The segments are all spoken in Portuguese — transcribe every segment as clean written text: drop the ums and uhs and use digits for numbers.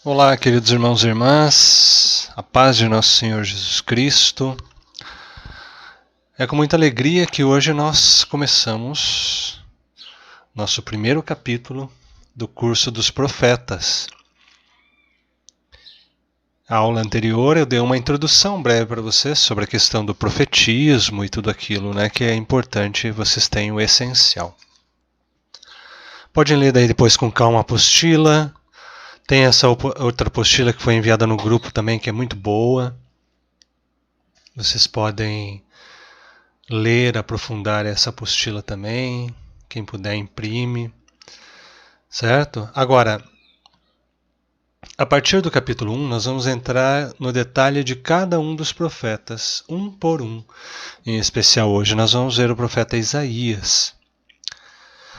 Olá, queridos irmãos e irmãs, a paz de nosso Senhor Jesus Cristo. É com muita alegria que hoje nós começamos nosso primeiro capítulo do curso dos profetas. A aula anterior eu dei uma introdução breve para vocês sobre a questão do profetismo e tudo aquilo, que é importante vocês tenham o essencial. Podem ler daí depois com calma a apostila. Tem essa outra apostila que foi enviada no grupo também, que é muito boa. Vocês podem ler, aprofundar essa apostila também. Quem puder, imprime. Certo? Agora, a partir do capítulo 1, nós vamos entrar no detalhe de cada um dos profetas, um por um. Em especial hoje, nós vamos ver o profeta Isaías.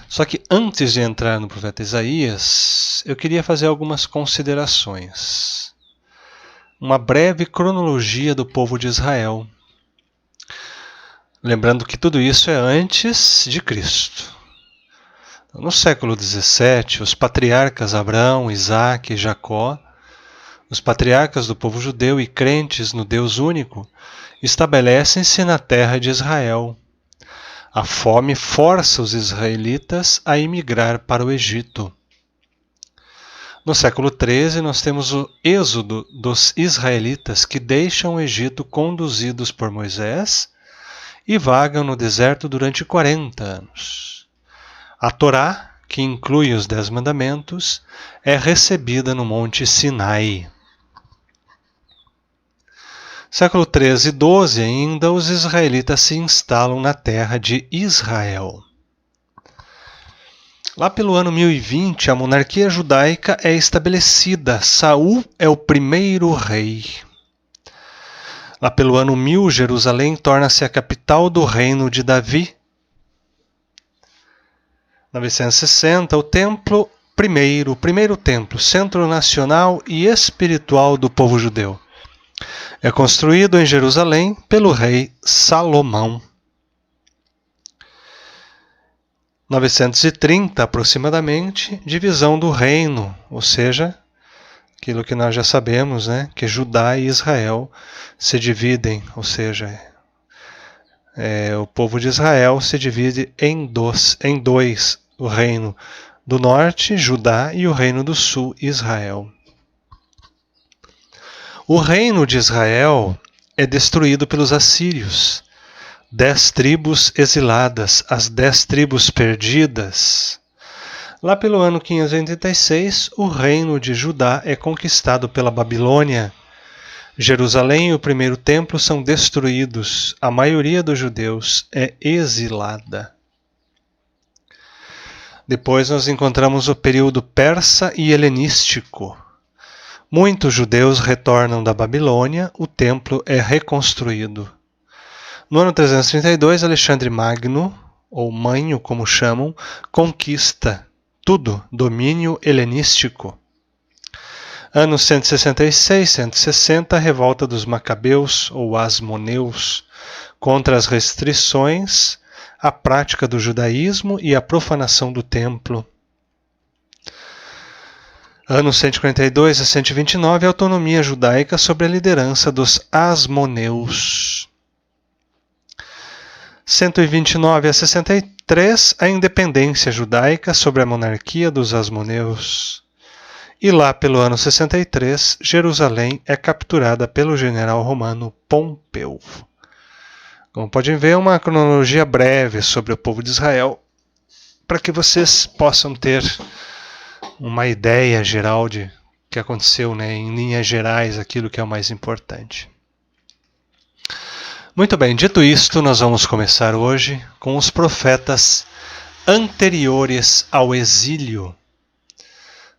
Só que antes de entrar no profeta Isaías, eu queria fazer algumas considerações. Uma breve cronologia do povo de Israel. Lembrando que tudo isso é antes de Cristo. No século XVII, os patriarcas Abraão, Isaque e Jacó, os patriarcas do povo judeu e crentes no Deus único, estabelecem-se na terra de Israel. A fome força os israelitas a emigrar para o Egito. No século XIII, nós temos o êxodo dos israelitas que deixam o Egito conduzidos por Moisés e vagam no deserto durante 40 anos. A Torá, que inclui os 10 mandamentos, é recebida no Monte Sinai. Século 13 e 12 ainda, os israelitas se instalam na terra de Israel. Lá pelo ano 1020, a monarquia judaica é estabelecida. Saul é o primeiro rei. Lá pelo ano 1000, Jerusalém torna-se a capital do reino de Davi. 960, o templo o primeiro templo, centro nacional e espiritual do povo judeu. É construído em Jerusalém pelo rei Salomão. 930, aproximadamente, divisão do reino, ou seja, aquilo que nós já sabemos, que Judá e Israel se dividem, ou seja, o povo de Israel se divide em dois, o reino do norte, Judá, e o reino do sul, Israel. O reino de Israel é destruído pelos assírios. 10 tribos exiladas, as 10 tribos perdidas. Lá pelo ano 586, o reino de Judá é conquistado pela Babilônia. Jerusalém e o primeiro templo são destruídos. A maioria dos judeus é exilada. Depois nós encontramos o período persa e helenístico. Muitos judeus retornam da Babilônia, o templo é reconstruído. No ano 332, Alexandre Magno, ou Manho como chamam, conquista tudo, domínio helenístico. Anos 166, 160, revolta dos Macabeus, ou Asmoneus, contra as restrições à prática do judaísmo e a profanação do templo. Anos 142 a 129, a autonomia judaica sob a liderança dos Asmoneus. 129 a 63, a independência judaica sobre a monarquia dos Asmoneus. E lá pelo ano 63, Jerusalém é capturada pelo general romano Pompeu. Como podem ver, uma cronologia breve sobre o povo de Israel, para que vocês possam ter uma ideia geral de o que aconteceu, em linhas gerais, aquilo que é o mais importante. Muito bem, dito isto, nós vamos começar hoje com os profetas anteriores ao exílio.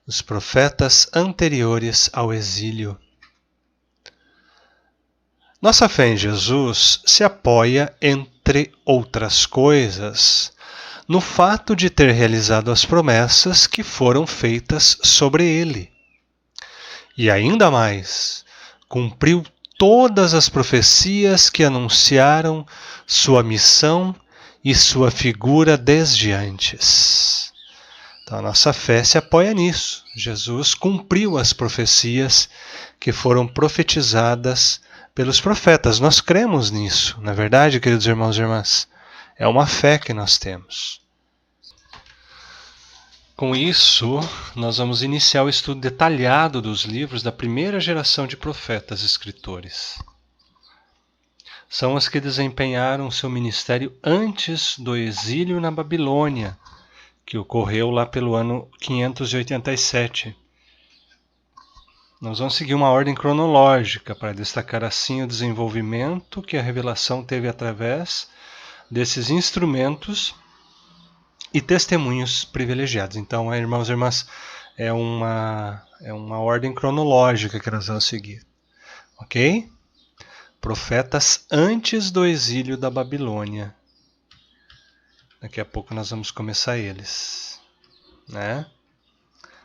Os profetas anteriores ao exílio. Nossa fé em Jesus se apoia, entre outras coisas, no fato de ter realizado as promessas que foram feitas sobre ele. E ainda mais, cumpriu todas as profecias que anunciaram sua missão e sua figura desde antes. Então a nossa fé se apoia nisso. Jesus cumpriu as profecias que foram profetizadas pelos profetas. Nós cremos nisso, na verdade, queridos irmãos e irmãs. É uma fé que nós temos. Com isso, nós vamos iniciar o estudo detalhado dos livros da primeira geração de profetas escritores. São os que desempenharam seu ministério antes do exílio na Babilônia, que ocorreu lá pelo ano 587. Nós vamos seguir uma ordem cronológica para destacar assim o desenvolvimento que a revelação teve através desses instrumentos e testemunhos privilegiados. Então, irmãos e irmãs, é uma ordem cronológica que nós vamos seguir. Ok? Profetas antes do exílio da Babilônia. Daqui a pouco nós vamos começar eles. Né?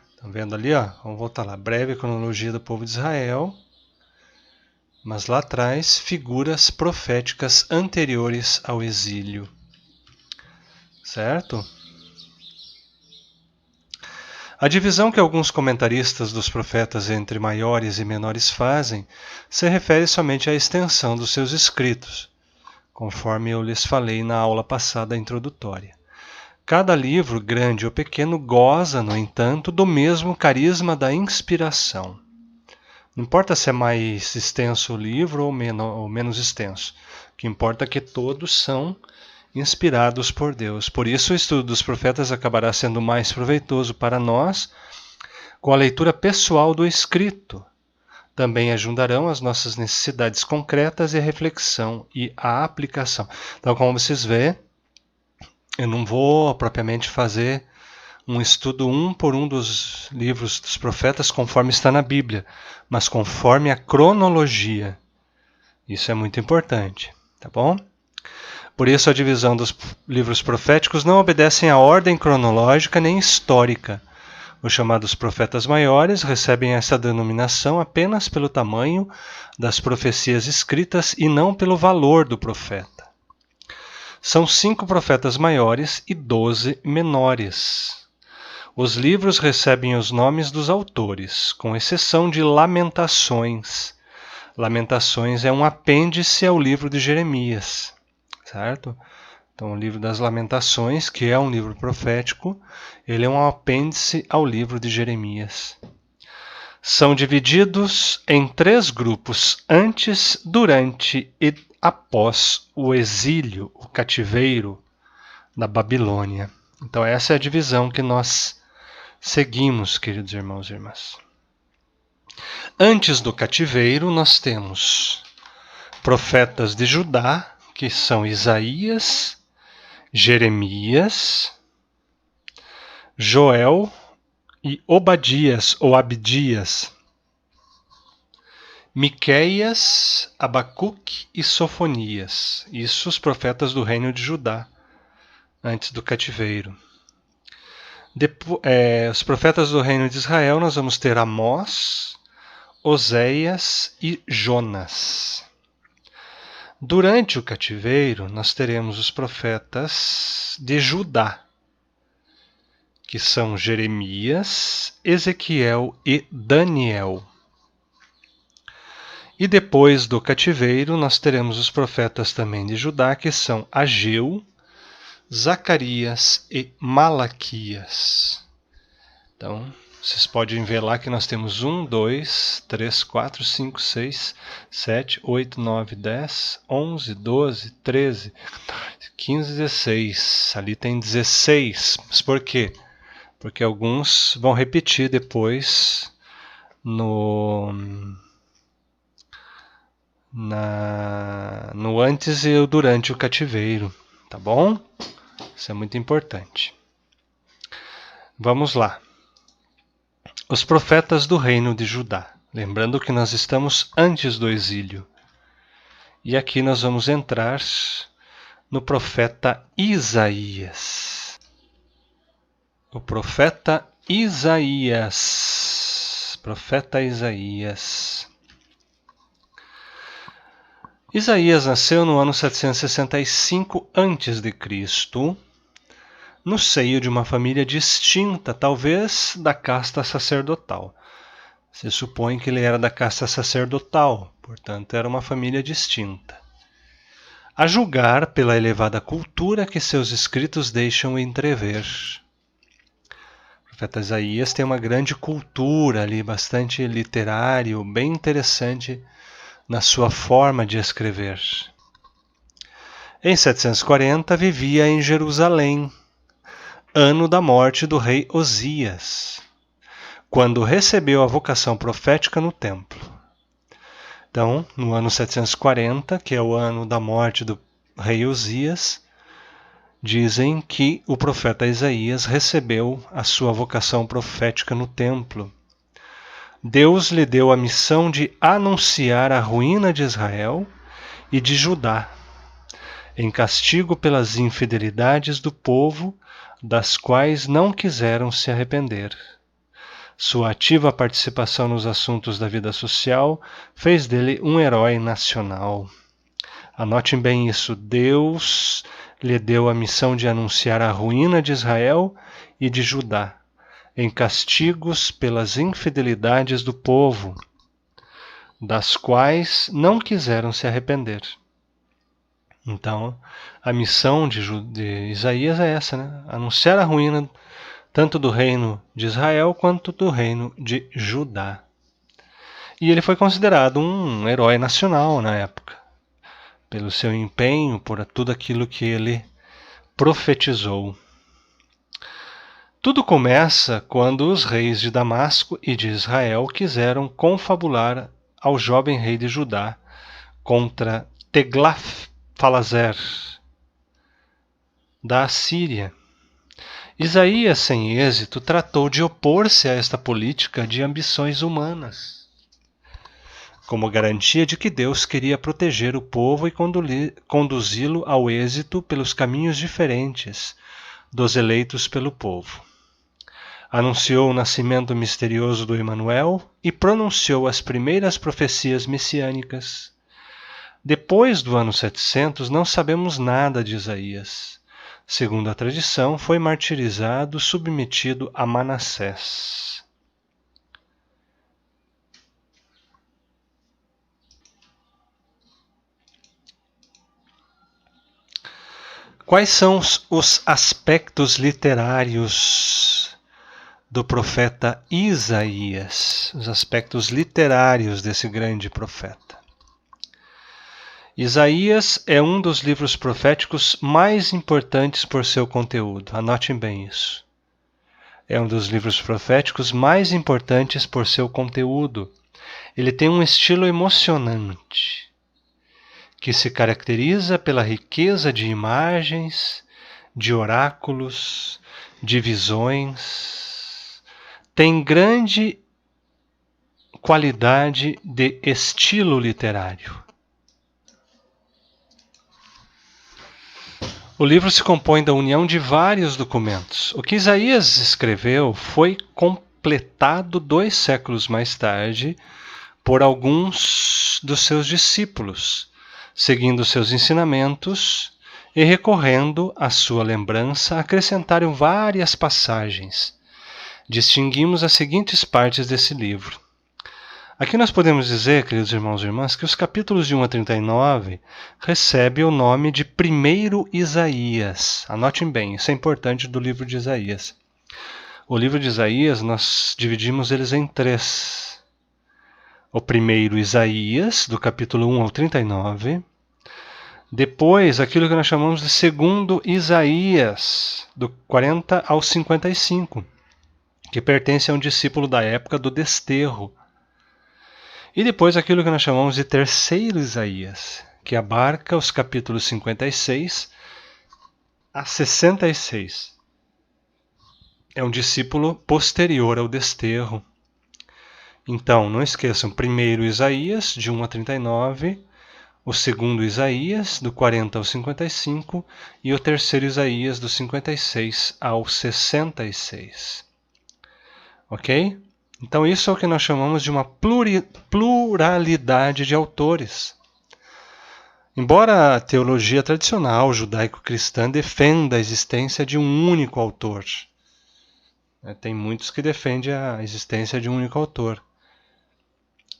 Estão vendo ali? Ó? Vamos voltar lá. Breve cronologia do povo de Israel. Mas lá atrás, figuras proféticas anteriores ao exílio. Certo? A divisão que alguns comentaristas dos profetas entre maiores e menores fazem se refere somente à extensão dos seus escritos, conforme eu lhes falei na aula passada introdutória. Cada livro, grande ou pequeno, goza, no entanto, do mesmo carisma da inspiração. Não importa se é mais extenso o livro ou menos extenso. O que importa é que todos são inspirados por Deus. Por isso, o estudo dos profetas acabará sendo mais proveitoso para nós com a leitura pessoal do escrito. Também ajudarão as nossas necessidades concretas e a reflexão e a aplicação. Então, como vocês veem, eu não vou propriamente fazer um estudo um por um dos livros dos profetas conforme está na Bíblia, mas conforme a cronologia. Isso é muito importante, tá bom? Por isso, a divisão dos livros proféticos não obedecem à ordem cronológica nem histórica. Os chamados profetas maiores recebem essa denominação apenas pelo tamanho das profecias escritas e não pelo valor do profeta. São 5 profetas maiores e 12 menores. Os livros recebem os nomes dos autores, com exceção de Lamentações. Lamentações é um apêndice ao livro de Jeremias. Certo? Então, o livro das Lamentações, que é um livro profético, ele é um apêndice ao livro de Jeremias. São divididos em 3 grupos, antes, durante e após o exílio, o cativeiro da Babilônia. Então, essa é a divisão que nós seguimos, queridos irmãos e irmãs. Antes do cativeiro, nós temos profetas de Judá, que são Isaías, Jeremias, Joel e Obadias ou Abdias, Miqueias, Abacuque e Sofonias. Isso os profetas do reino de Judá, antes do cativeiro. Os profetas do reino de Israel, nós vamos ter Amós, Oséias e Jonas. Durante o cativeiro, nós teremos os profetas de Judá, que são Jeremias, Ezequiel e Daniel. E depois do cativeiro, nós teremos os profetas também de Judá, que são Ageu, Zacarias e Malaquias. Então, vocês podem ver lá que nós temos 1, 2, 3, 4, 5, 6, 7, 8, 9, 10, 11, 12, 13, 15, 16. Ali tem 16. Mas por quê? Porque alguns vão repetir depois no antes e durante o cativeiro. Tá bom? Isso é muito importante. Vamos lá. Os profetas do reino de Judá. Lembrando que nós estamos antes do exílio. E aqui nós vamos entrar no profeta Isaías. O profeta Isaías. Profeta Isaías. Isaías nasceu no ano 765 a.C., no seio de uma família distinta, talvez da casta sacerdotal. Se supõe que ele era da casta sacerdotal, portanto era uma família distinta. A julgar pela elevada cultura que seus escritos deixam entrever. O profeta Isaías tem uma grande cultura ali, bastante literário, bem interessante na sua forma de escrever. Em 740 vivia em Jerusalém, ano da morte do rei Osias, quando recebeu a vocação profética no templo. Então, no ano 740, que é o ano da morte do rei Osias, dizem que o profeta Isaías recebeu a sua vocação profética no templo. Deus lhe deu a missão de anunciar a ruína de Israel e de Judá, em castigo pelas infidelidades do povo, das quais não quiseram se arrepender. Sua ativa participação nos assuntos da vida social fez dele um herói nacional. Anotem bem isso. Deus lhe deu a missão de anunciar a ruína de Israel e de Judá, em castigos pelas infidelidades do povo, das quais não quiseram se arrepender. Então, a missão de Isaías é essa, né? Anunciar a ruína tanto do reino de Israel quanto do reino de Judá. E ele foi considerado um herói nacional na época, pelo seu empenho, por tudo aquilo que ele profetizou. Tudo começa quando os reis de Damasco e de Israel quiseram confabular ao jovem rei de Judá contra Teglath-Paleser da Assíria. Isaías, sem êxito, tratou de opor-se a esta política de ambições humanas, como garantia de que Deus queria proteger o povo e conduzi-lo ao êxito pelos caminhos diferentes dos eleitos pelo povo. Anunciou o nascimento misterioso do Emanuel e pronunciou as primeiras profecias messiânicas. Depois do ano 700, não sabemos nada de Isaías. Segundo a tradição, foi martirizado, submetido a Manassés. Quais são os aspectos literários do profeta Isaías? Os aspectos literários desse grande profeta. Isaías é um dos livros proféticos mais importantes por seu conteúdo. Anotem bem isso. É um dos livros proféticos mais importantes por seu conteúdo. Ele tem um estilo emocionante, que se caracteriza pela riqueza de imagens, de oráculos, de visões. Tem grande qualidade de estilo literário. O livro se compõe da união de vários documentos. O que Isaías escreveu foi completado 2 séculos mais tarde por alguns dos seus discípulos, seguindo seus ensinamentos e recorrendo à sua lembrança, acrescentaram várias passagens. Distinguimos as seguintes partes desse livro. Aqui nós podemos dizer, queridos irmãos e irmãs, que os capítulos de 1 a 39 recebem o nome de primeiro Isaías. Anotem bem, isso é importante do livro de Isaías. O livro de Isaías, nós dividimos eles em 3. O primeiro Isaías, do capítulo 1 ao 39. Depois, aquilo que nós chamamos de segundo Isaías, do 40 ao 55, que pertence a um discípulo da época do desterro. E depois aquilo que nós chamamos de terceiro Isaías, que abarca os capítulos 56 a 66. É um discípulo posterior ao desterro. Então, não esqueçam, primeiro Isaías, de 1 a 39, o segundo Isaías, do 40 ao 55, e o terceiro Isaías, do 56 ao 66. Ok? Então isso é o que nós chamamos de uma pluralidade de autores. Embora a teologia tradicional judaico-cristã defenda a existência de um único autor, tem muitos que defendem a existência de um único autor,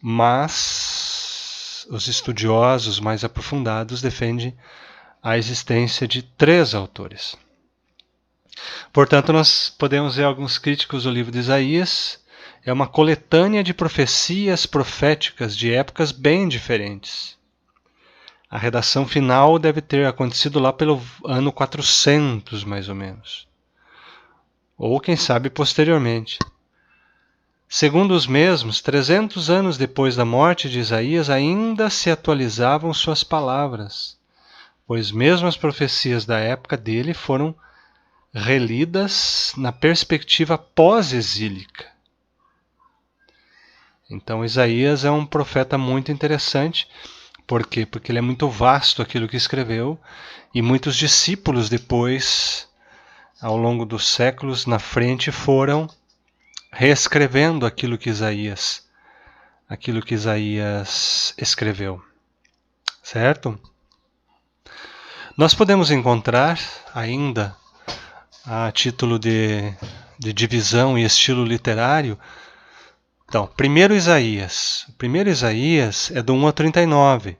mas os estudiosos mais aprofundados defendem a existência de 3 autores. Portanto, nós podemos ver alguns críticos do livro de Isaías, é uma coletânea de profecias proféticas de épocas bem diferentes. A redação final deve ter acontecido lá pelo ano 400, mais ou menos. Ou, quem sabe, posteriormente. Segundo os mesmos, 300 anos depois da morte de Isaías, ainda se atualizavam suas palavras, pois mesmo as profecias da época dele foram relidas na perspectiva pós-exílica. Então, Isaías é um profeta muito interessante. Por quê? Porque ele é muito vasto aquilo que escreveu, e muitos discípulos depois, ao longo dos séculos, na frente, foram reescrevendo aquilo que Isaías escreveu. Certo? Nós podemos encontrar ainda, a título de divisão e estilo literário, então, primeiro Isaías. O primeiro Isaías é do 1 a 39.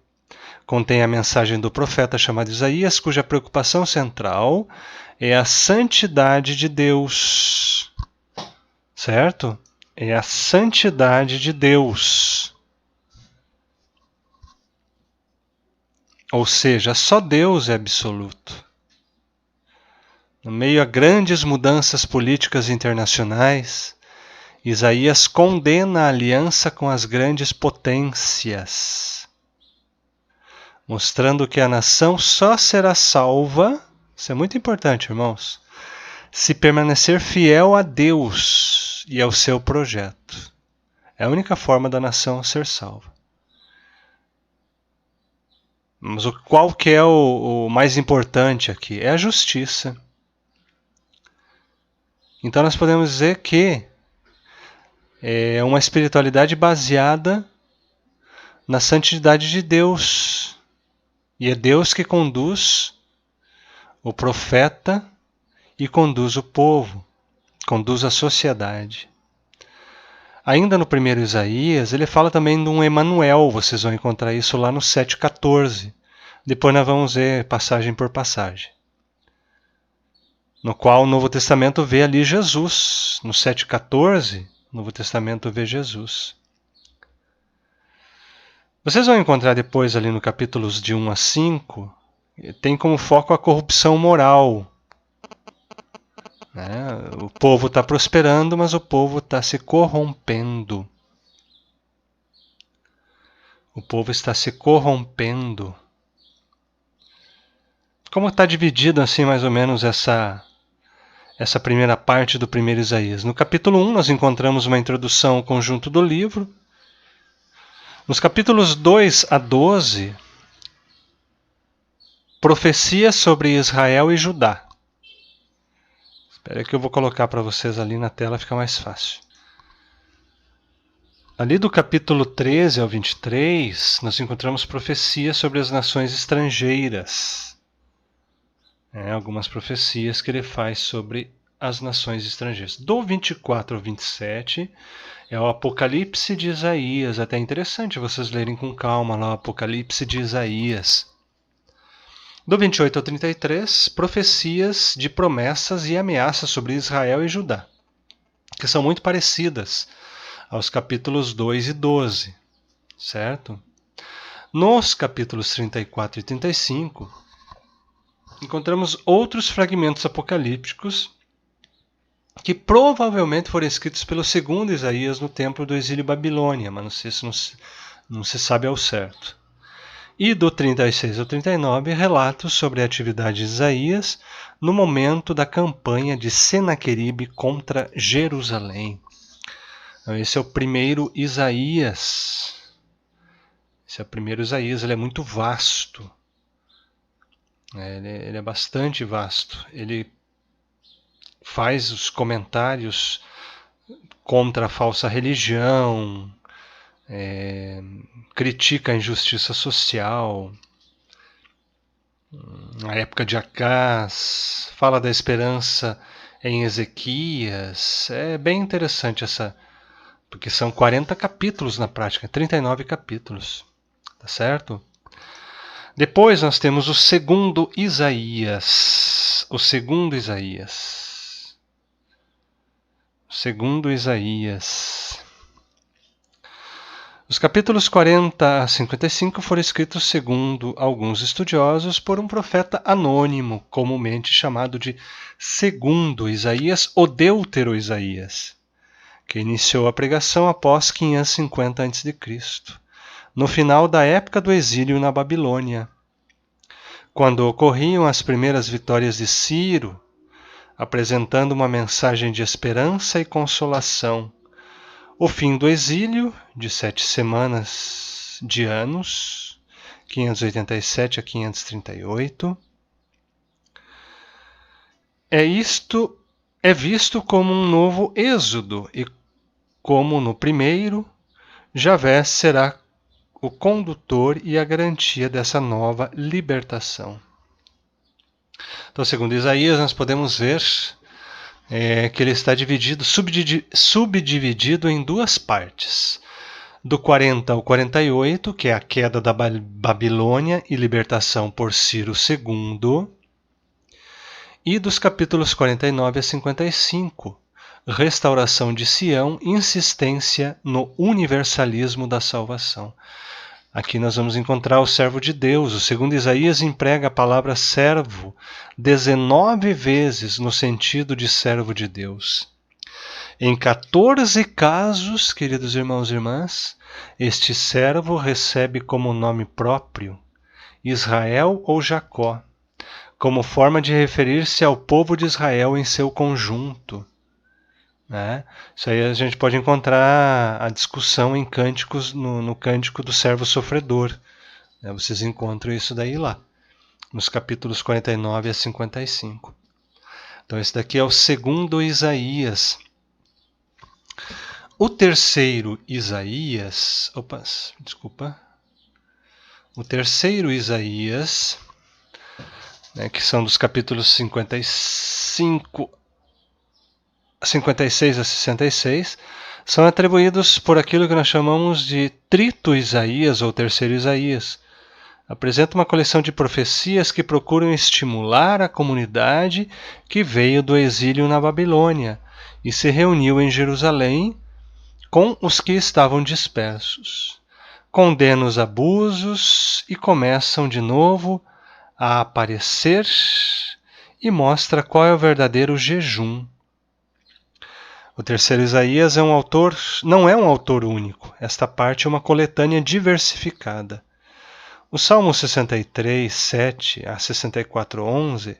Contém a mensagem do profeta chamado Isaías, cuja preocupação central é a santidade de Deus. Certo? É a santidade de Deus. Ou seja, só Deus é absoluto. No meio a grandes mudanças políticas internacionais, Isaías condena a aliança com as grandes potências, mostrando que a nação só será salva, isso é muito importante, irmãos, se permanecer fiel a Deus e ao seu projeto. É a única forma da nação ser salva. Mas qual que é o mais importante aqui? É a justiça. Então nós podemos dizer que é uma espiritualidade baseada na santidade de Deus. E é Deus que conduz o profeta e conduz o povo, conduz a sociedade. Ainda no primeiro Isaías, ele fala também de um Emanuel, vocês vão encontrar isso lá no 7,14. Depois nós vamos ver passagem por passagem. No qual o Novo Testamento vê ali Jesus. No 7,14, o Novo Testamento vê Jesus. Vocês vão encontrar depois ali no capítulos de 1 a 5, tem como foco a corrupção moral. O povo está prosperando, mas o povo está se corrompendo. O povo está se corrompendo. Como está dividido assim mais ou menos essa primeira parte do primeiro Isaías? No capítulo 1 nós encontramos uma introdução ao conjunto do livro. Nos capítulos 2 a 12, profecia sobre Israel e Judá. Espera que eu vou colocar para vocês ali na tela, fica mais fácil. Ali do capítulo 13 ao 23, nós encontramos profecias sobre as nações estrangeiras. Algumas profecias que ele faz sobre as nações estrangeiras. Do 24 ao 27 é o Apocalipse de Isaías. Até interessante vocês lerem com calma lá o Apocalipse de Isaías. Do 28 ao 33, profecias de promessas e ameaças sobre Israel e Judá, que são muito parecidas aos capítulos 2 e 12, certo? Nos capítulos 34 e 35, encontramos outros fragmentos apocalípticos que provavelmente foram escritos pelo segundo Isaías no tempo do exílio Babilônia, mas não se sabe ao certo. E do 36 ao 39, relatos sobre a atividade de Isaías no momento da campanha de Senaqueribe contra Jerusalém. Então, esse é o primeiro Isaías. Ele é muito vasto. Ele é bastante vasto. Ele faz os comentários contra a falsa religião, critica a injustiça social, A época de Acás, fala da esperança em Ezequias. É bem interessante essa, porque são 40 capítulos na prática, 39 capítulos, tá certo? Depois nós temos o segundo Isaías. O segundo Isaías. Segundo Isaías. Os capítulos 40 a 55 foram escritos, segundo alguns estudiosos, por um profeta anônimo, comumente chamado de Segundo Isaías ou Deutero Isaías, que iniciou a pregação após 550 a.C., no final da época do exílio na Babilônia, quando ocorriam as primeiras vitórias de Ciro, apresentando uma mensagem de esperança e consolação. O fim do exílio, de 7 semanas de anos, 587 a 538, é visto como um novo êxodo, e como no primeiro, Javé será o condutor e a garantia dessa nova libertação. Então, segundo Isaías, nós podemos ver que ele está subdividido em duas partes. Do 40 ao 48, que é a queda da Babilônia e libertação por Ciro II, e dos capítulos 49 a 55, restauração de Sião, insistência no universalismo da salvação. Aqui nós vamos encontrar o servo de Deus. O segundo Isaías emprega a palavra servo 19 vezes no sentido de servo de Deus. Em 14 casos, queridos irmãos e irmãs, este servo recebe como nome próprio Israel ou Jacó, como forma de referir-se ao povo de Israel em seu conjunto. Isso aí a gente pode encontrar a discussão em cânticos, no cântico do servo sofredor. Vocês encontram isso daí lá, nos capítulos 49 a 55. Então esse daqui é o segundo Isaías. O terceiro Isaías... O terceiro Isaías, que são dos capítulos 55 56 a 66, são atribuídos por aquilo que nós chamamos de Trito Isaías ou Terceiro Isaías. Apresenta uma coleção de profecias que procuram estimular a comunidade que veio do exílio na Babilônia e se reuniu em Jerusalém com os que estavam dispersos. Condena os abusos e começam de novo a aparecer e mostra qual é o verdadeiro jejum. O terceiro Isaías não é um autor único. Esta parte é uma coletânea diversificada. O Salmo 63, 7 a 64, 11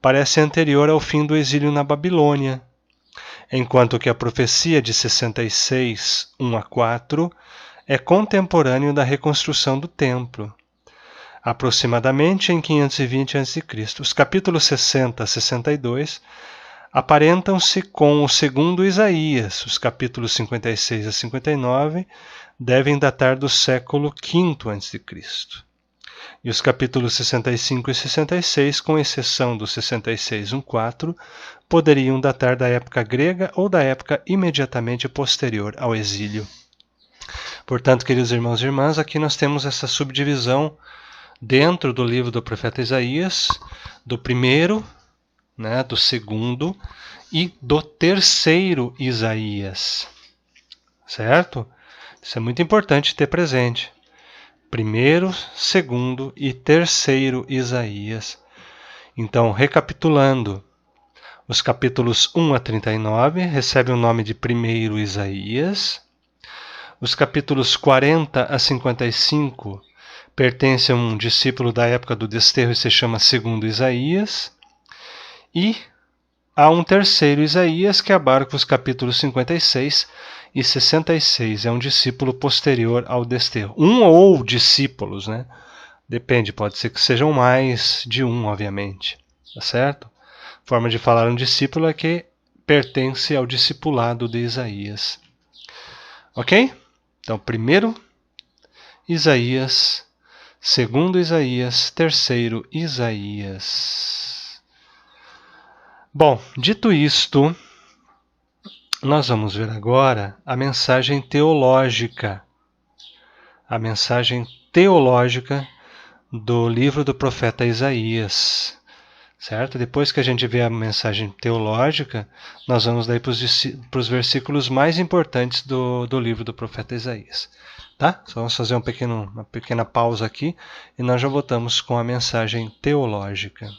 parece anterior ao fim do exílio na Babilônia, enquanto que a profecia de 66, 1 a 4 é contemporâneo da reconstrução do templo, aproximadamente em 520 a.C. Os capítulos 60 a 62 aparentam-se com o segundo Isaías. Os capítulos 56 a 59 devem datar do século V a.C. E os capítulos 65 e 66, com exceção do 66, 1-4, poderiam datar da época grega ou da época imediatamente posterior ao exílio. Portanto, queridos irmãos e irmãs, aqui nós temos essa subdivisão dentro do livro do profeta Isaías, do primeiro, do segundo e do terceiro Isaías. Certo? Isso é muito importante ter presente. Primeiro, segundo e terceiro Isaías. Então, recapitulando, os capítulos 1 a 39 recebem o nome de primeiro Isaías. Os capítulos 40 a 55 pertencem a um discípulo da época do desterro e se chama segundo Isaías. E há um terceiro Isaías que abarca os capítulos 56 e 66. É um discípulo posterior ao desterro. Um ou discípulos, Depende, pode ser que sejam mais de um, obviamente. Tá certo? Forma de falar um discípulo é que pertence ao discipulado de Isaías. Ok? Então, primeiro Isaías, Segundo Isaías, terceiro Isaías. Bom, dito isto, nós vamos ver agora a mensagem teológica. A mensagem teológica do livro do profeta Isaías. Certo? Depois que a gente vê a mensagem teológica, nós vamos daí para os versículos mais importantes do livro do profeta Isaías. Tá? Só vamos fazer uma pequena pausa aqui e nós já voltamos com a mensagem teológica.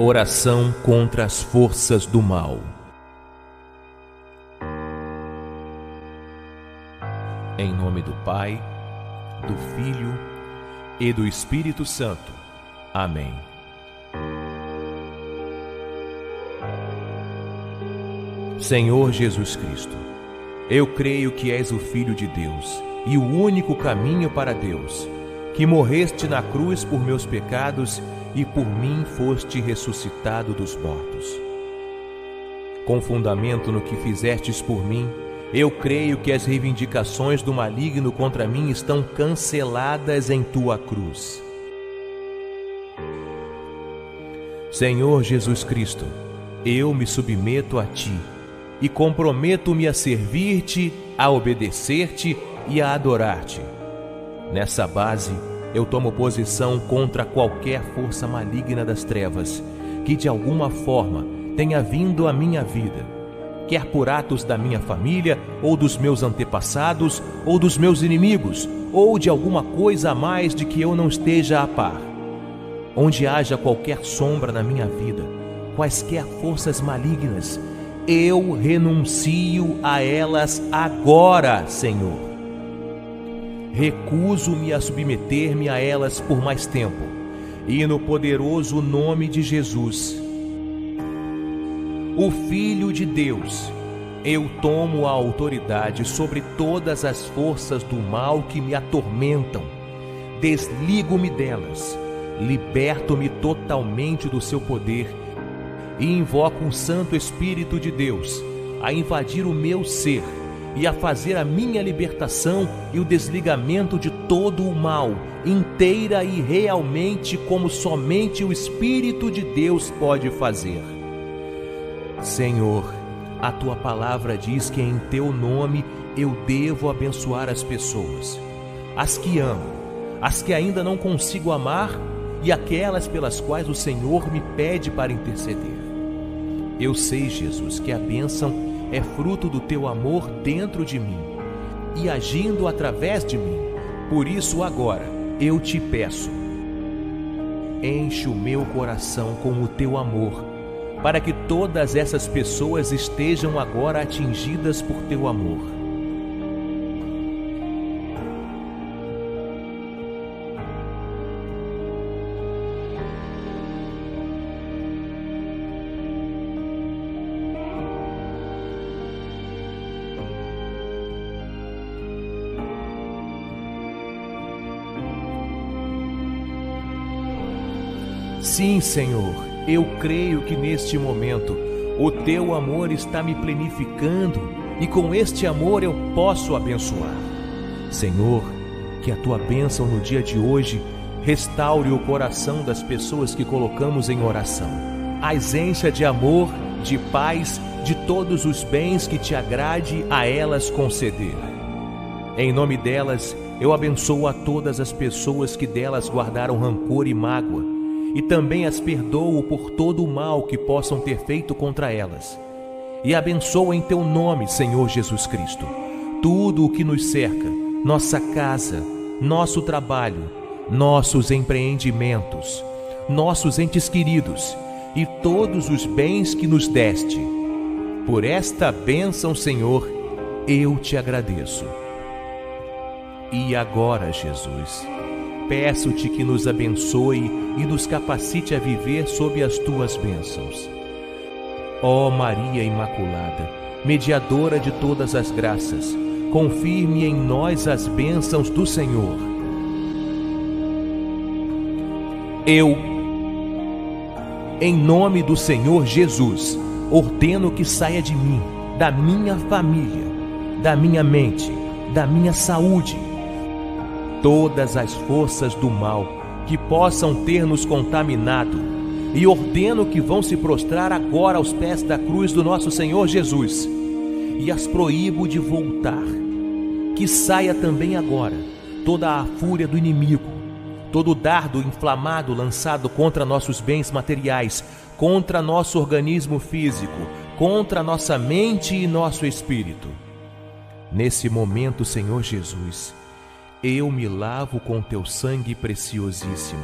Oração contra as forças do mal. Em nome do Pai, do Filho e do Espírito Santo. Amém. Senhor Jesus Cristo, eu creio que és o Filho de Deus e o único caminho para Deus, que morreste na cruz por meus pecados e por mim foste ressuscitado dos mortos. Com fundamento no que fizestes por mim, eu creio que as reivindicações do maligno contra mim estão canceladas em tua cruz. Senhor Jesus Cristo, eu me submeto a ti e comprometo-me a servir-te, a obedecer-te e a adorar-te. Nessa base, eu tomo posição contra qualquer força maligna das trevas que de alguma forma tenha vindo à minha vida, quer por atos da minha família, ou dos meus antepassados, ou dos meus inimigos, ou de alguma coisa a mais de que eu não esteja a par. Onde haja qualquer sombra na minha vida, quaisquer forças malignas, eu renuncio a elas agora, Senhor. Recuso-me a submeter-me a elas por mais tempo, e no poderoso nome de Jesus, o Filho de Deus, eu tomo a autoridade sobre todas as forças do mal que me atormentam, desligo-me delas, liberto-me totalmente do seu poder e invoco o Santo Espírito de Deus a invadir o meu ser e a fazer a minha libertação e o desligamento de todo o mal, inteira e realmente, como somente o Espírito de Deus pode fazer. Senhor, a tua palavra diz que em teu nome eu devo abençoar as pessoas, as que amo, as que ainda não consigo amar e aquelas pelas quais o Senhor me pede para interceder. Eu sei, Jesus, que a bênção é fruto do teu amor dentro de mim e agindo através de mim. Por isso agora eu te peço, enche o meu coração com o teu amor, para que todas essas pessoas estejam agora atingidas por teu amor. Sim, Senhor, eu creio que neste momento o teu amor está me plenificando e com este amor eu posso abençoar. Senhor, que a tua bênção no dia de hoje restaure o coração das pessoas que colocamos em oração. As encha de amor, de paz, de todos os bens que te agrade a elas conceder. Em nome delas, eu abençoo a todas as pessoas que delas guardaram rancor e mágoa, e também as perdoo por todo o mal que possam ter feito contra elas. E abençoo em teu nome, Senhor Jesus Cristo, tudo o que nos cerca, nossa casa, nosso trabalho, nossos empreendimentos, nossos entes queridos e todos os bens que nos deste. Por esta bênção, Senhor, eu te agradeço. E agora, Jesus, peço-te que nos abençoe e nos capacite a viver sob as tuas bênçãos. Ó Maria Imaculada, mediadora de todas as graças, confirme em nós as bênçãos do Senhor. Eu, em nome do Senhor Jesus, ordeno que saia de mim, da minha família, da minha mente, da minha saúde, todas as forças do mal que possam ter nos contaminado, e ordeno que vão se prostrar agora aos pés da cruz do nosso Senhor Jesus, e as proíbo de voltar. Que saia também agora toda a fúria do inimigo, todo o dardo inflamado lançado contra nossos bens materiais, contra nosso organismo físico, contra nossa mente e nosso espírito. Nesse momento, Senhor Jesus, eu me lavo com teu sangue preciosíssimo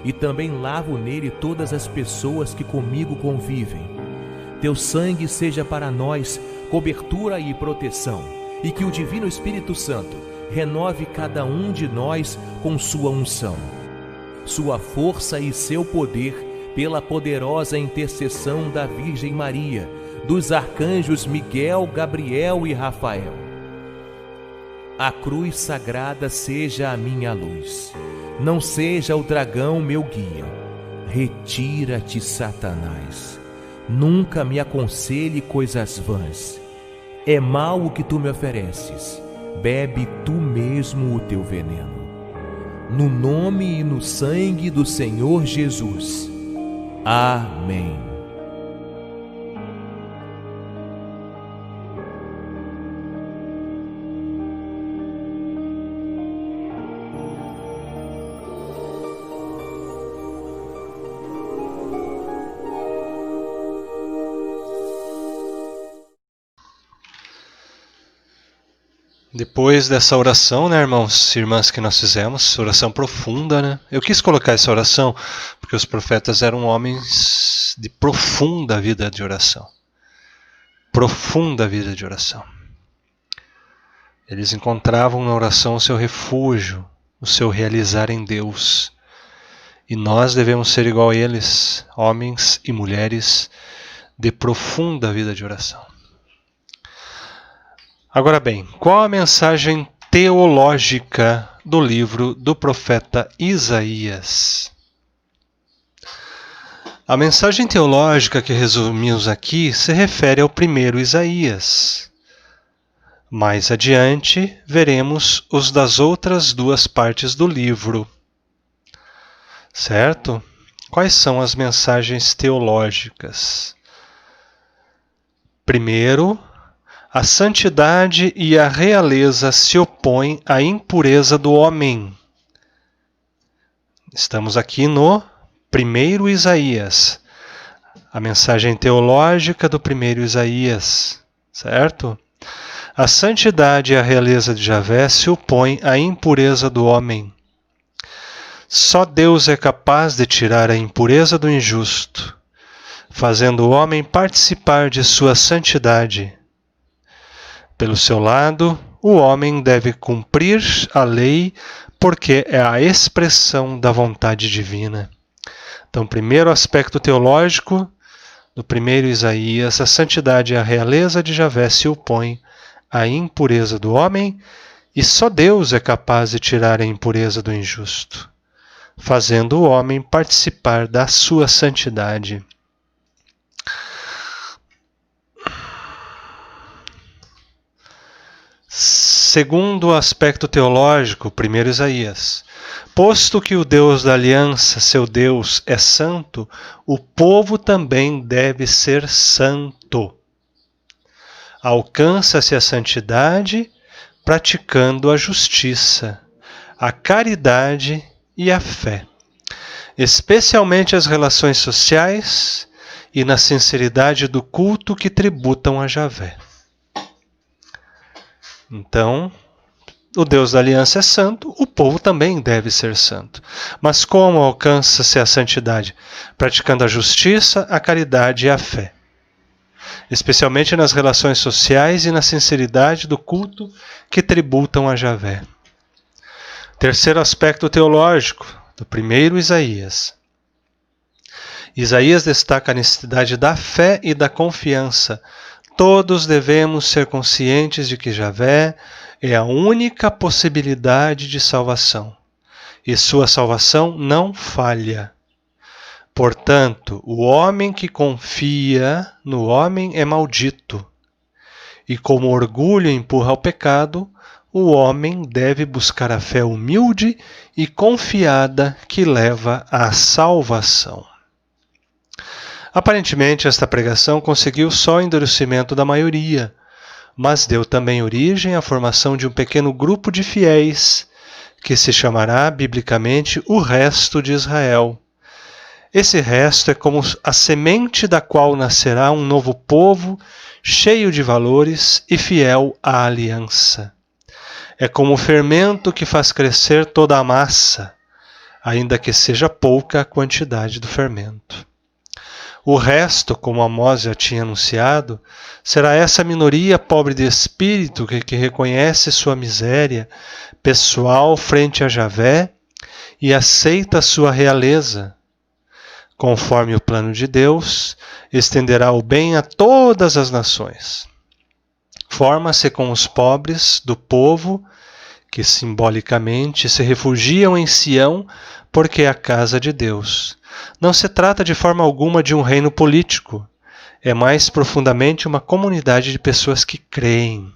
e também lavo nele todas as pessoas que comigo convivem. Teu sangue seja para nós cobertura e proteção, e que o Divino Espírito Santo renove cada um de nós com sua unção, sua força e seu poder pela poderosa intercessão da Virgem Maria, dos arcanjos Miguel, Gabriel e Rafael. A cruz sagrada seja a minha luz, não seja o dragão meu guia. Retira-te, Satanás. Nunca me aconselhe coisas vãs. É mal o que tu me ofereces. Bebe tu mesmo o teu veneno. No nome e no sangue do Senhor Jesus. Amém. Depois dessa oração, né, irmãos e irmãs, que nós fizemos, oração profunda, né? Eu quis colocar essa oração porque os profetas eram homens de profunda vida de oração. Profunda vida de oração. Eles encontravam na oração o seu refúgio, o seu realizar em Deus. E nós devemos ser igual a eles, homens e mulheres de profunda vida de oração. Agora bem, qual a mensagem teológica do livro do profeta Isaías? A mensagem teológica que resumimos aqui se refere ao primeiro Isaías. Mais adiante, veremos os das outras duas partes do livro. Certo? Quais são as mensagens teológicas? Primeiro, a santidade e a realeza se opõem à impureza do homem. Estamos aqui no primeiro Isaías. A mensagem teológica do primeiro Isaías, certo? A santidade e a realeza de Javé se opõem à impureza do homem. Só Deus é capaz de tirar a impureza do injusto, fazendo o homem participar de sua santidade. Pelo seu lado, o homem deve cumprir a lei porque é a expressão da vontade divina. Então, primeiro aspecto teológico do primeiro Isaías, a santidade e a realeza de Javé se opõem à impureza do homem e só Deus é capaz de tirar a impureza do injusto, fazendo o homem participar da sua santidade. Segundo aspecto teológico, primeiro Isaías. Posto que o Deus da aliança, seu Deus, é santo, o povo também deve ser santo. Alcança-se a santidade praticando a justiça, a caridade e a fé, especialmente as relações sociais e na sinceridade do culto que tributam a Javé. Então, o Deus da aliança é santo, o povo também deve ser santo. Mas como alcança-se a santidade? Praticando a justiça, a caridade e a fé. Especialmente nas relações sociais e na sinceridade do culto que tributam a Javé. Terceiro aspecto teológico do primeiro Isaías. Isaías destaca a necessidade da fé e da confiança. Todos devemos ser conscientes de que Javé é a única possibilidade de salvação, e sua salvação não falha. Portanto, o homem que confia no homem é maldito, e como o orgulho empurra ao pecado, o homem deve buscar a fé humilde e confiada que leva à salvação. Aparentemente, esta pregação conseguiu só o endurecimento da maioria, mas deu também origem à formação de um pequeno grupo de fiéis, que se chamará, biblicamente, o resto de Israel. Esse resto é como a semente da qual nascerá um novo povo, cheio de valores e fiel à aliança. É como o fermento que faz crescer toda a massa, ainda que seja pouca a quantidade do fermento. O resto, como Amós já tinha anunciado, será essa minoria pobre de espírito que reconhece sua miséria pessoal frente a Javé e aceita sua realeza. Conforme o plano de Deus, estenderá o bem a todas as nações. Forma-se com os pobres do povo que simbolicamente se refugiam em Sião porque é a casa de Deus. Não se trata de forma alguma de um reino político, é mais profundamente uma comunidade de pessoas que creem.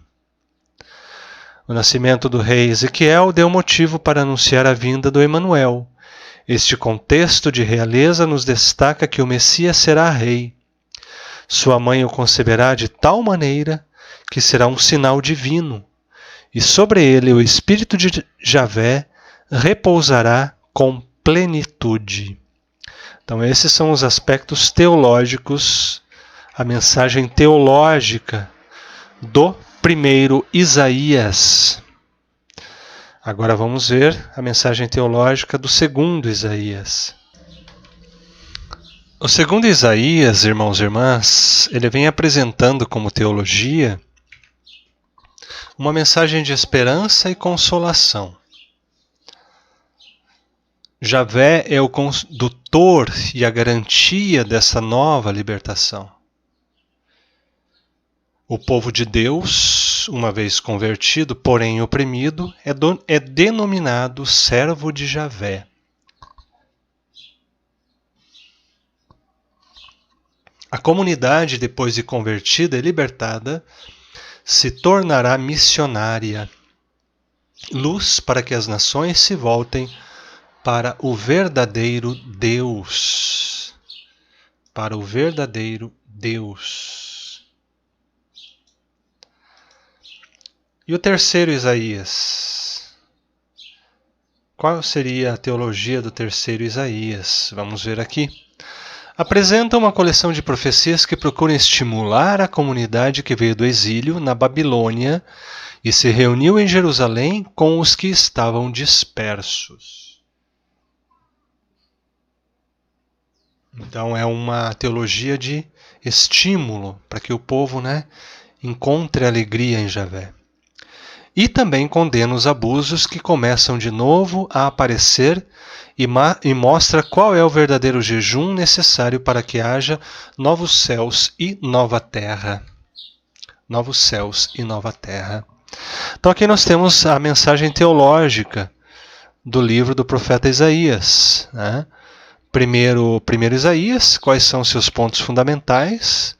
O nascimento do rei Ezequiel deu motivo para anunciar a vinda do Emanuel. Este contexto de realeza nos destaca que o Messias será rei. Sua mãe o conceberá de tal maneira que será um sinal divino, e sobre ele o Espírito de Javé repousará com plenitude. Então esses são os aspectos teológicos, a mensagem teológica do primeiro Isaías. Agora vamos ver a mensagem teológica do segundo Isaías. O segundo Isaías, irmãos e irmãs, ele vem apresentando como teologia uma mensagem de esperança e consolação. Javé é o condutor e a garantia dessa nova libertação. O povo de Deus, uma vez convertido, porém oprimido, é denominado servo de Javé. A comunidade, depois de convertida e libertada, se tornará missionária, luz para que as nações se voltem para o verdadeiro Deus. Para o verdadeiro Deus. E o terceiro Isaías? Qual seria a teologia do terceiro Isaías? Vamos ver aqui. Apresenta uma coleção de profecias que procuram estimular a comunidade que veio do exílio na Babilônia e se reuniu em Jerusalém com os que estavam dispersos. Então é uma teologia de estímulo para que o povo, encontre alegria em Javé. E também condena os abusos que começam de novo a aparecer e mostra qual é o verdadeiro jejum necessário para que haja novos céus e nova terra. Novos céus e nova terra. Então aqui nós temos a mensagem teológica do livro do profeta Isaías. Primeiro Isaías, quais são seus pontos fundamentais,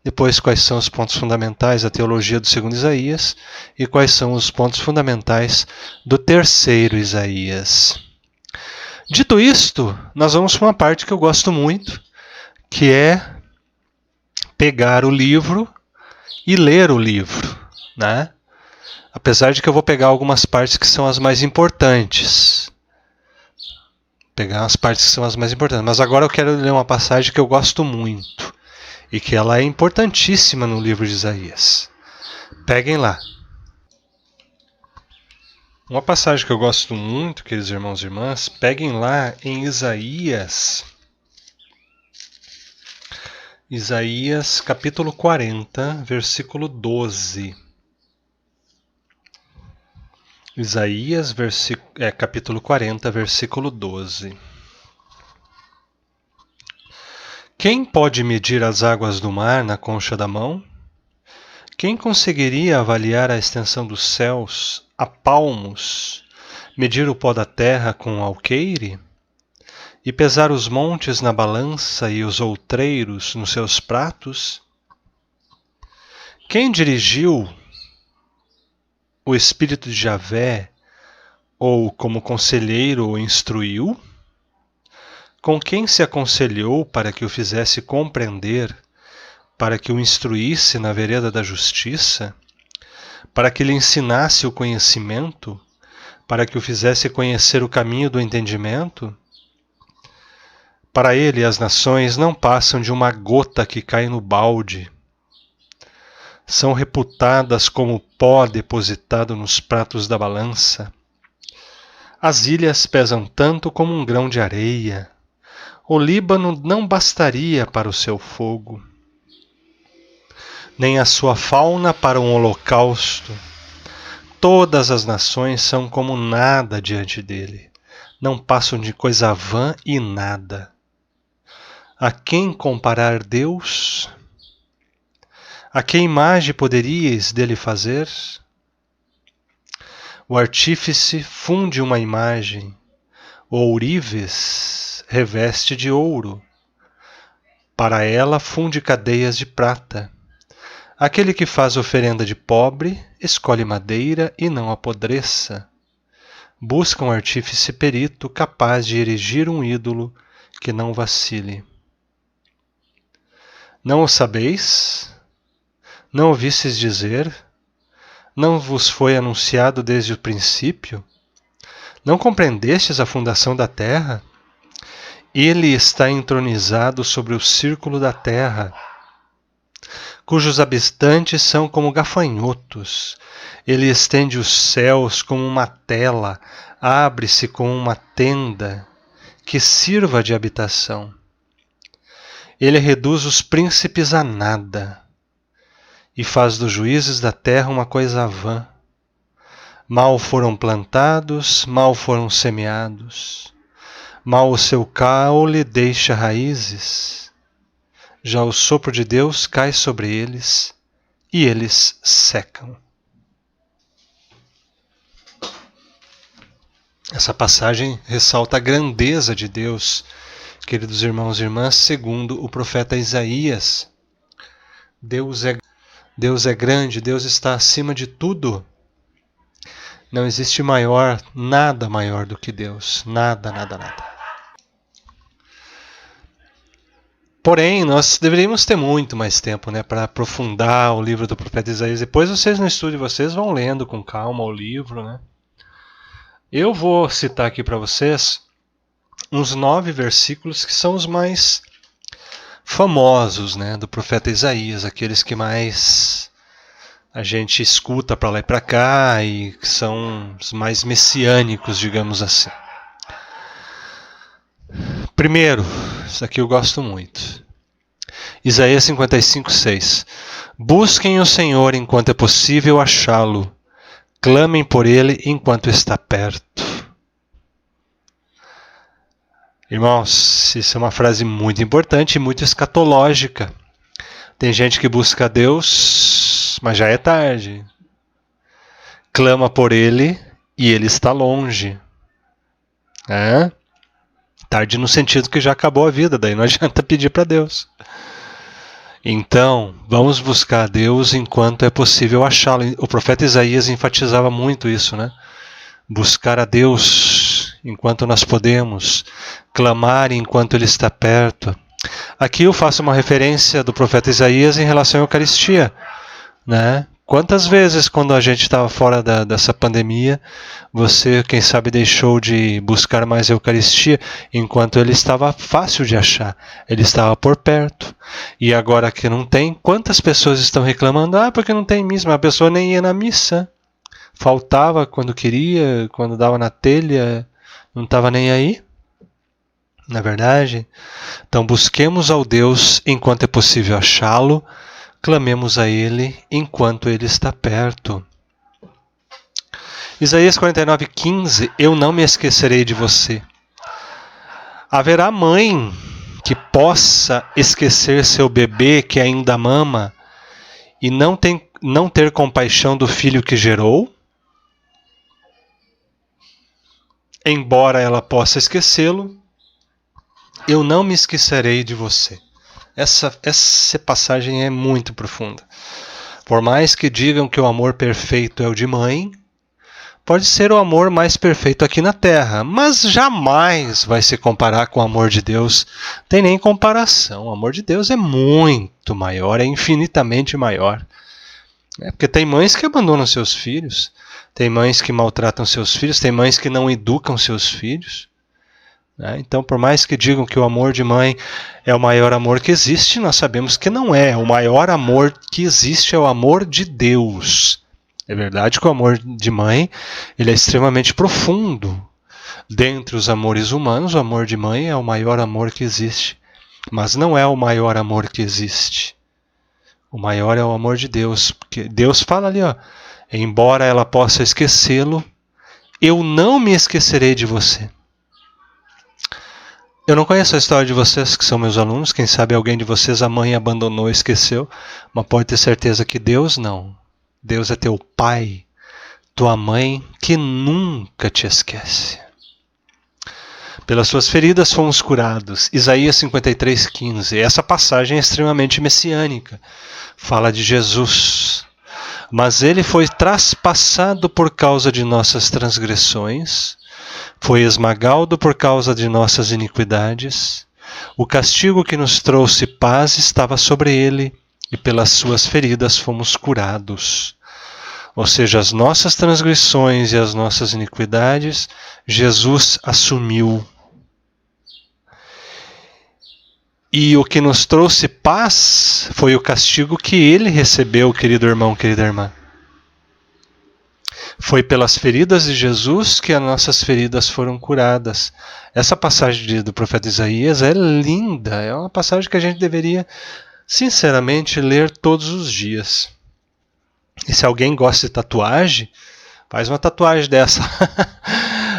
depois quais são os pontos fundamentais da teologia do segundo Isaías e quais são os pontos fundamentais do terceiro Isaías. Dito isto, nós vamos para uma parte que eu gosto muito, que é pegar o livro e ler o livro, Apesar de que eu vou pegar algumas partes que são as mais importantes. Mas agora eu quero ler uma passagem que eu gosto muito e que ela é importantíssima no livro de Isaías. Peguem lá. Uma passagem que eu gosto muito, queridos irmãos e irmãs, peguem lá em Isaías. Isaías capítulo 40, versículo 12. Isaías, capítulo 40, versículo 12. Quem pode medir as águas do mar na concha da mão? Quem conseguiria avaliar a extensão dos céus a palmos, medir o pó da terra com alqueire? E pesar os montes na balança e os outreiros nos seus pratos? Quem dirigiu o Espírito de Javé, ou como conselheiro o instruiu? Com quem se aconselhou para que o fizesse compreender, para que o instruísse na vereda da justiça, para que lhe ensinasse o conhecimento, para que o fizesse conhecer o caminho do entendimento? Para ele as nações não passam de uma gota que cai no balde. São reputadas como pó depositado nos pratos da balança. As ilhas pesam tanto como um grão de areia. O Líbano não bastaria para o seu fogo, nem a sua fauna para um holocausto. Todas as nações são como nada diante dele. Não passam de coisa vã e nada. A quem comparar Deus? A que imagem poderíeis dele fazer? O artífice funde uma imagem, o ourives reveste de ouro. Para ela funde cadeias de prata. Aquele que faz oferenda de pobre, escolhe madeira e não apodreça. Busca um artífice perito capaz de erigir um ídolo que não vacile. Não o sabeis? Não ouvistes dizer? Não vos foi anunciado desde o princípio? Não compreendestes a fundação da terra? Ele está entronizado sobre o círculo da terra, cujos habitantes são como gafanhotos. Ele estende os céus como uma tela, abre-se como uma tenda que sirva de habitação. Ele reduz os príncipes a nada e faz dos juízes da terra uma coisa vã. Mal foram plantados, mal foram semeados. Mal o seu caule deixa raízes. Já o sopro de Deus cai sobre eles e eles secam. Essa passagem ressalta a grandeza de Deus, queridos irmãos e irmãs, segundo o profeta Isaías. Deus é grande, Deus está acima de tudo. Não existe nada maior do que Deus. Nada, nada, nada. Porém, nós deveríamos ter muito mais tempo, né, para aprofundar o livro do profeta Isaías. Depois vocês no estúdio, vocês vão lendo com calma o livro, né? Eu vou citar aqui para vocês uns 9 versículos que são os mais famosos, né, do profeta Isaías, aqueles que mais a gente escuta para lá e para cá e que são os mais messiânicos, digamos assim. Primeiro, isso aqui eu gosto muito. Isaías 55:6. Busquem o Senhor enquanto é possível achá-lo. Clamem por ele enquanto está perto. Irmãos, isso é uma frase muito importante e muito escatológica. Tem gente que busca a Deus, mas já é tarde. Clama por ele e ele está longe. Tarde no sentido que já acabou a vida, daí não adianta pedir para Deus. Então, vamos buscar a Deus enquanto é possível achá-lo. O profeta Isaías enfatizava muito isso, né? Buscar a Deus enquanto nós podemos, clamar enquanto ele está perto. Aqui eu faço uma referência do profeta Isaías em relação à Eucaristia, né? Quantas vezes, quando a gente estava fora dessa pandemia, você, quem sabe, deixou de buscar mais a Eucaristia, enquanto ele estava fácil de achar, ele estava por perto. E agora que não tem, quantas pessoas estão reclamando? Porque não tem missa, mas a pessoa nem ia na missa. Faltava quando queria, quando dava na telha, não estava nem aí. Na verdade, então busquemos ao Deus enquanto é possível achá-lo, clamemos a ele enquanto ele está perto. Isaías 49:15, eu não me esquecerei de você. Haverá mãe que possa esquecer seu bebê que ainda mama e não ter compaixão do filho que gerou? Embora ela possa esquecê-lo, eu não me esquecerei de você. Essa passagem é muito profunda. Por mais que digam que o amor perfeito é o de mãe, pode ser o amor mais perfeito aqui na Terra, mas jamais vai se comparar com o amor de Deus. Tem nem comparação. O amor de Deus é muito maior, é infinitamente maior. Porque tem mães que abandonam seus filhos, tem mães que maltratam seus filhos, tem mães que não educam seus filhos. Então, por mais que digam que o amor de mãe é o maior amor que existe, nós sabemos que não é. O maior amor que existe é o amor de Deus. É verdade que o amor de mãe ele é extremamente profundo. Dentre os amores humanos, o amor de mãe é o maior amor que existe. Mas não é o maior amor que existe. O maior é o amor de Deus. Porque Deus fala ali, embora ela possa esquecê-lo, eu não me esquecerei de você. Eu não conheço a história de vocês que são meus alunos. Quem sabe alguém de vocês a mãe abandonou e esqueceu. Mas pode ter certeza que Deus não. Deus é teu pai, tua mãe, que nunca te esquece. Pelas suas feridas fomos curados. Isaías 53:15. Essa passagem é extremamente messiânica. Fala de Jesus. Mas ele foi traspassado por causa de nossas transgressões, foi esmagado por causa de nossas iniquidades. O castigo que nos trouxe paz estava sobre ele, e pelas suas feridas fomos curados. Ou seja, as nossas transgressões e as nossas iniquidades, Jesus assumiu. E o que nos trouxe paz foi o castigo que ele recebeu, querido irmão, querida irmã. Foi pelas feridas de Jesus que as nossas feridas foram curadas. Essa passagem do profeta Isaías é linda. É uma passagem que a gente deveria, sinceramente, ler todos os dias. E se alguém gosta de tatuagem, faz uma tatuagem dessa.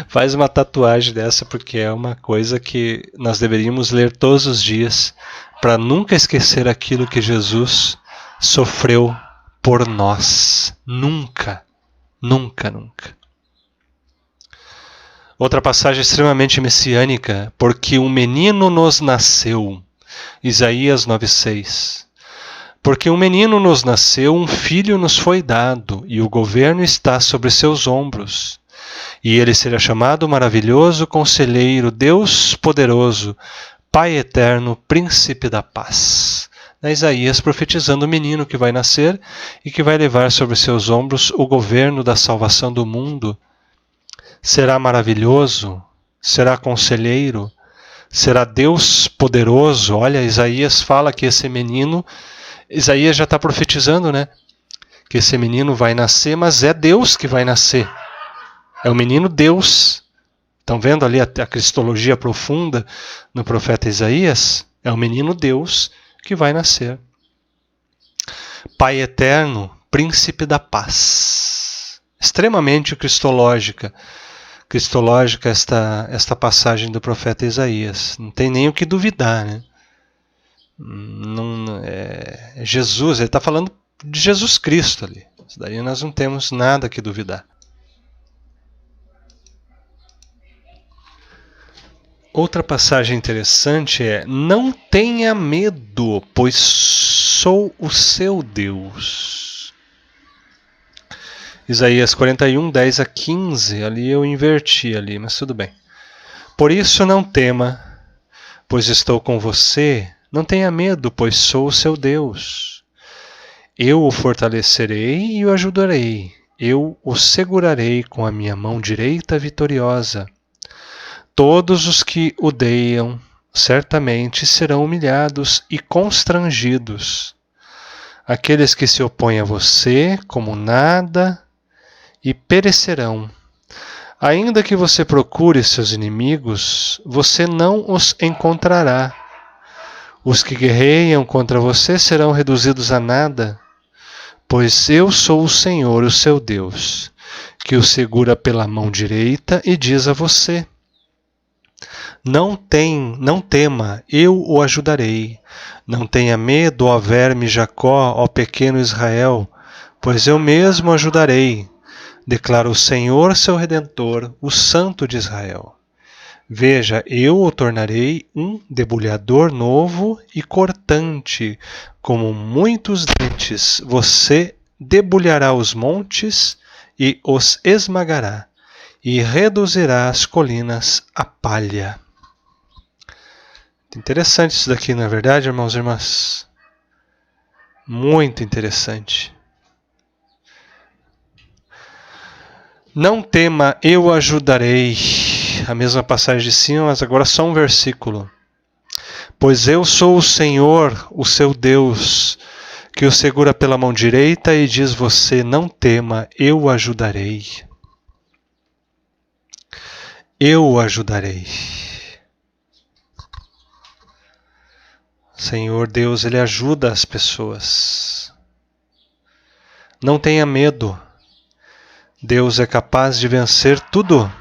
Faz uma tatuagem dessa, porque é uma coisa que nós deveríamos ler todos os dias para nunca esquecer aquilo que Jesus sofreu por nós. Nunca. Nunca, nunca. Outra passagem extremamente messiânica, porque um menino nos nasceu. Isaías 9:6. Porque um menino nos nasceu, um filho nos foi dado, e o governo está sobre seus ombros. E ele será chamado Maravilhoso, Conselheiro, Deus Poderoso, Pai Eterno, Príncipe da Paz. Isaías profetizando o menino que vai nascer e que vai levar sobre seus ombros o governo da salvação do mundo. Será maravilhoso, será conselheiro, será Deus poderoso. Olha, Isaías fala que esse menino, Isaías já está profetizando, né? Que esse menino vai nascer, mas é Deus que vai nascer. É o menino Deus. Estão vendo ali a cristologia profunda no profeta Isaías? É o menino Deus que vai nascer. Pai eterno, príncipe da paz. Extremamente cristológica. Cristológica esta passagem do profeta Isaías. Não tem nem o que duvidar, né? Jesus, ele está falando de Jesus Cristo ali. Isso daí nós não temos nada que duvidar. Outra passagem interessante é: não tenha medo, pois sou o seu Deus. Isaías 41, 10 a 15, ali eu inverti ali, mas tudo bem. Por isso não tema, pois estou com você. Não tenha medo, pois sou o seu Deus. Eu o fortalecerei e o ajudarei. Eu o segurarei com a minha mão direita vitoriosa. Todos os que odeiam certamente serão humilhados e constrangidos. Aqueles que se opõem a você como nada e perecerão. Ainda que você procure seus inimigos, você não os encontrará. Os que guerreiam contra você serão reduzidos a nada, pois eu sou o Senhor, o seu Deus, que o segura pela mão direita e diz a você: não tema, eu o ajudarei. Não tenha medo, ó verme Jacó, ó pequeno Israel, pois eu mesmo ajudarei, declara o Senhor seu Redentor, o Santo de Israel. Veja, eu o tornarei um debulhador novo e cortante, como muitos dentes. Você debulhará os montes e os esmagará, e reduzirá as colinas a palha. Interessante isso daqui, não é verdade, irmãos e irmãs? Muito interessante. Não tema, eu o ajudarei. A mesma passagem de cima, mas agora só um versículo. Pois eu sou o Senhor, o seu Deus, que o segura pela mão direita e diz você: não tema, eu o ajudarei. Eu o ajudarei. Senhor Deus, Ele ajuda as pessoas. Não tenha medo. Deus é capaz de vencer tudo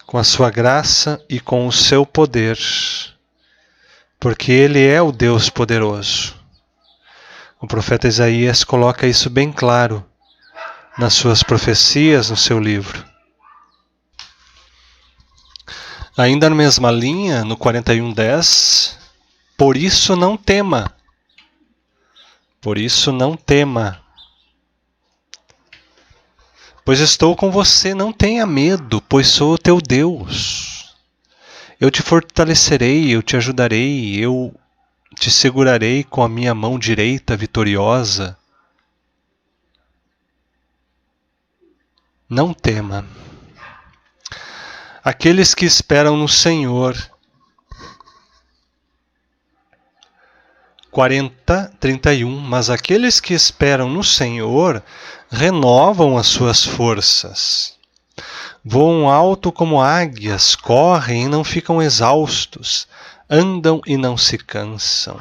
com a sua graça e com o seu poder, porque Ele é o Deus poderoso. O profeta Isaías coloca isso bem claro nas suas profecias, no seu livro. Ainda na mesma linha, no 41:10, por isso não tema. Por isso não tema. Pois estou com você, não tenha medo, pois sou o teu Deus. Eu te fortalecerei, eu te ajudarei, eu te segurarei com a minha mão direita vitoriosa. Não tema. Aqueles que esperam no Senhor. 40:31. Mas aqueles que esperam no Senhor renovam as suas forças. Voam alto como águias, correm e não ficam exaustos, andam e não se cansam.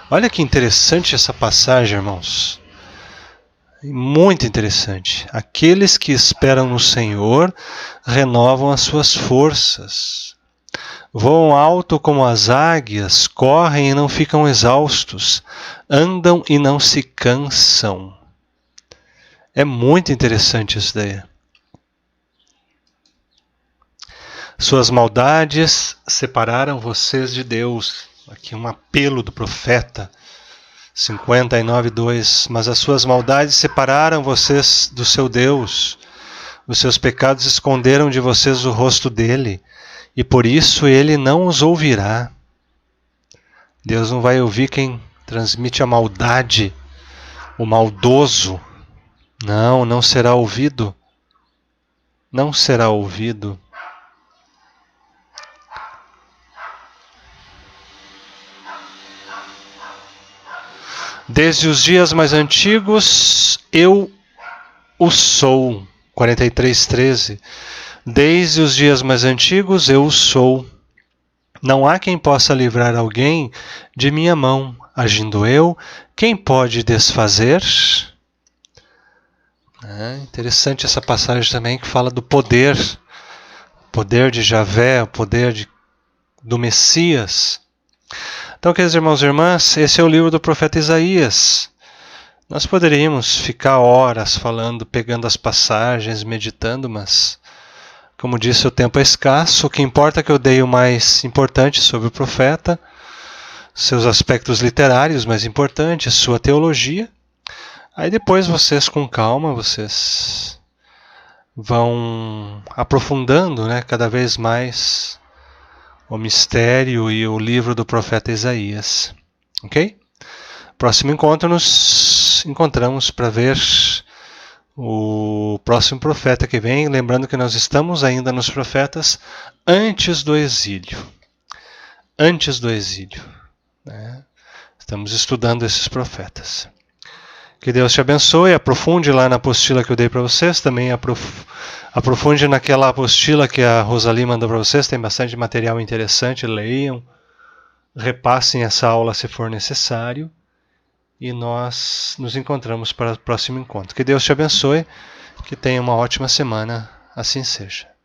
Olha que interessante essa passagem, irmãos. Muito interessante. Aqueles que esperam no Senhor renovam as suas forças. Voam alto como as águias, correm e não ficam exaustos, andam e não se cansam. É muito interessante isso daí. Suas maldades separaram vocês de Deus. Aqui um apelo do profeta. 59:2. Mas as suas maldades separaram vocês do seu Deus. Os seus pecados esconderam de vocês o rosto dele. E por isso ele não os ouvirá. Deus não vai ouvir quem transmite a maldade, o maldoso. Não será ouvido. Não será ouvido. Desde os dias mais antigos, eu o sou. 43:13. Desde os dias mais antigos, eu o sou. Não há quem possa livrar alguém de minha mão. Agindo eu, quem pode desfazer? Interessante essa passagem também que fala do poder. Poder de Javé, o poder do Messias. Então, queridos irmãos e irmãs, esse é o livro do profeta Isaías. Nós poderíamos ficar horas falando, pegando as passagens, meditando, mas, como disse, o tempo é escasso. O que importa é que eu dei o mais importante sobre o profeta, seus aspectos literários mais importantes, sua teologia. Aí depois vocês, com calma, vocês vão aprofundando, cada vez mais o mistério e o livro do profeta Isaías. Ok? Próximo encontro nos encontramos para ver o próximo profeta que vem. Lembrando que nós estamos ainda nos profetas antes do exílio. Antes do exílio. Estamos estudando esses profetas. Que Deus te abençoe, aprofunde lá na apostila que eu dei para vocês, também aprofunde naquela apostila que a Rosali mandou para vocês, tem bastante material interessante, leiam, repassem essa aula se for necessário, e nós nos encontramos para o próximo encontro. Que Deus te abençoe Que tenha uma ótima semana, assim seja.